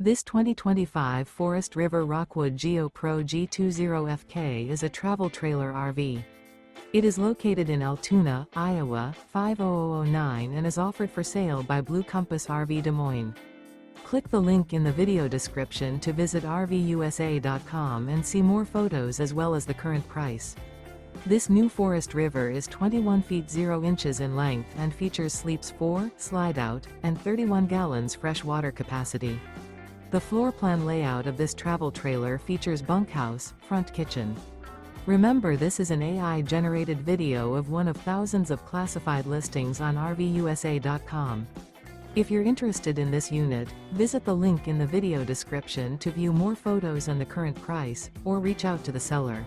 This 2025 Forest River Rockwood Geo Pro G20FK is a travel trailer RV. It is located in Altoona, Iowa, 50009 and is offered for sale by Blue Compass RV Des Moines. Click the link in the video description to visit RVUSA.com and see more photos as well as the current price. This new Forest River is 21 feet 0 inches in length and features sleeps 4, slide-out, and 31 gallons fresh water capacity. The floor plan layout of this travel trailer features bunkhouse, front kitchen. Remember, this is an AI-generated video of one of thousands of classified listings on RVUSA.com. If you're interested in this unit, visit the link in the video description to view more photos and the current price, or reach out to the seller.